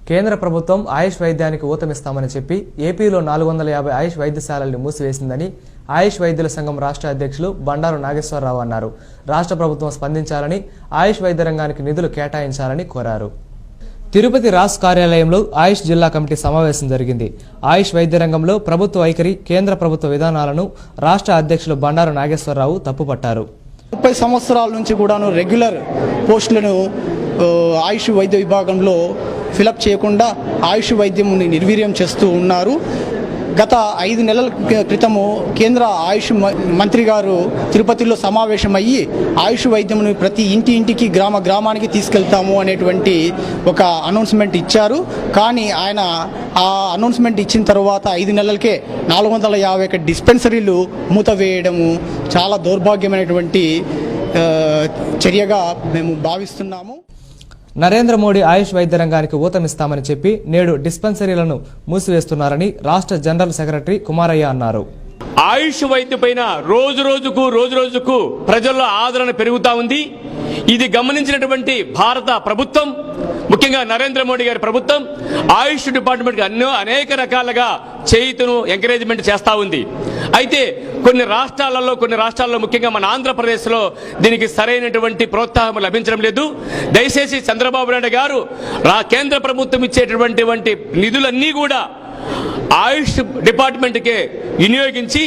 కేంద్ర ప్రభుత్వం ఆయుష్ వైద్యానికి ఊతమిస్తామని చెప్పి ఏపీలో 450 ఆయుష్ వైద్యశాలల్ని మూసివేసిందని ఆయుష్ వైద్యుల సంఘం రాష్ట్ర అధ్యక్షులు బండారు నాగేశ్వరరావు అన్నారు. రాష్ట్ర ప్రభుత్వం స్పందించాలని, ఆయుష్ వైద్య రంగానికి నిధులు కేటాయించాలని కోరారు. తిరుపతి రాస్ కార్యాలయంలో ఆయుష్ జిల్లా కమిటీ సమావేశం జరిగింది. ఆయుష్ వైద్య రంగంలో ప్రభుత్వ వైఖరి, కేంద్ర ప్రభుత్వ విధానాలను రాష్ట్ర అధ్యక్షులు బండారు నాగేశ్వరరావు తప్పుపట్టారు. 30 సంవత్సరాల నుంచి కూడాను రెగ్యులర్ పోస్టులను ఆయుష్ వైద్య విభాగంలో ఫిలప్ చేయకుండా ఆయుష్ వైద్యం నిర్వీర్యం చేస్తూ ఉన్నారు. గత 5 నెలల క్రితము కేంద్ర ఆయుష్ మంత్రి గారు తిరుపతిలో సమావేశమయ్యి ఆయుష్ వైద్యంను ప్రతి ఇంటికి గ్రామానికి తీసుకెళ్తాము అనేటువంటి ఒక అనౌన్స్మెంట్ ఇచ్చారు. కానీ ఆయన ఆ అనౌన్స్మెంట్ ఇచ్చిన తర్వాత 5 నెలలకే 451 డిస్పెన్సరీలు మూతవేయడము చాలా దౌర్భాగ్యమైనటువంటి చర్యగా మేము భావిస్తున్నాము. నరేంద్ర మోడీ ఆయుష్ వైద్య రంగానికి ఊతమిస్తామని చెప్పి నేడు డిస్పెన్సరీలను మూసివేస్తున్నారని రాష్ట్ర జనరల్ సెక్రటరీ కుమారయ్య అన్నారు. ఆయుష్ వైద్య పైన రోజు రోజుకు ప్రజల్లో ఆదరణ పెరుగుతా ఉంది. ఇది గమనించినటువంటి భారత ప్రభుత్వం, ముఖ్యంగా నరేంద్ర మోడీ గారి ప్రభుత్వం ఆయుష్ డిపార్ట్మెంట్ అనేక రకాలుగా చేయుతను ఎంకరేజ్మెంట్ చేస్తూ ఉంది. అయితే కొన్ని రాష్ట్రాల్లో ముఖ్యంగా మన ఆంధ్రప్రదేశ్లో దీనికి సరైనటువంటి ప్రోత్సాహం లభించడం లేదు. దయచేసి చంద్రబాబు నాయుడు గారు కేంద్ర ప్రభుత్వం ఇచ్చేటటువంటి నిధులన్నీ కూడా ఆయుష్ డిపార్ట్మెంట్కే వినియోగించి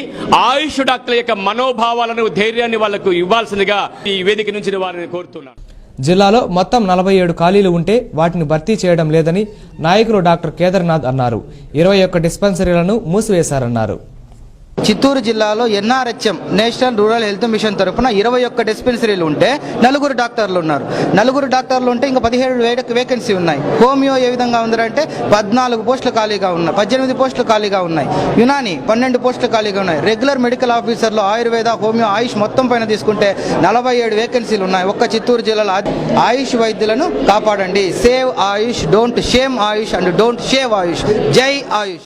ఆయుష్ డాక్టర్ల యొక్క మనోభావాలను, ధైర్యాన్ని వాళ్లకు ఇవ్వాల్సిందిగా ఈ వేదిక నుంచి వారిని కోరుతున్నాను. జిల్లాలో మొత్తం 47 ఖాళీలు ఉంటే వాటిని భర్తీ చేయడం లేదని నాయకులు డాక్టర్ కేదార్నాథ్ అన్నారు. 21 డిస్పెన్సరీలను మూసివేశారన్నారు. చిత్తూరు జిల్లాలో NRHM national rural health machine తరఫున 21 డిస్పెన్సరీలు ఉంటే 4 డాక్టర్లు ఉన్నారు. 4 డాక్టర్లు ఉంటే ఇంకా 17 వేకెన్సీ ఉన్నాయి. హోమియో ఏ విధంగా ఉందంటే 14 పోస్టులు ఖాళీగా ఉన్నాయి, 18 పోస్టులు ఖాళీగా ఉన్నాయి. యునాని 12 పోస్టులు ఖాళీగా ఉన్నాయి. రెగ్యులర్ మెడికల్ ఆఫీసర్లు ఆయుర్వేద, హోమియో, ఆయుష్ మొత్తం పైన తీసుకుంటే 47 వేకెన్సీలు ఉన్నాయి. ఒక్క చిత్తూరు జిల్లాలో ఆయుష్ వైద్యులను కాపాడండి. Save Ayush, don't shame Ayush and don't shave Ayush. జై ఆయుష్.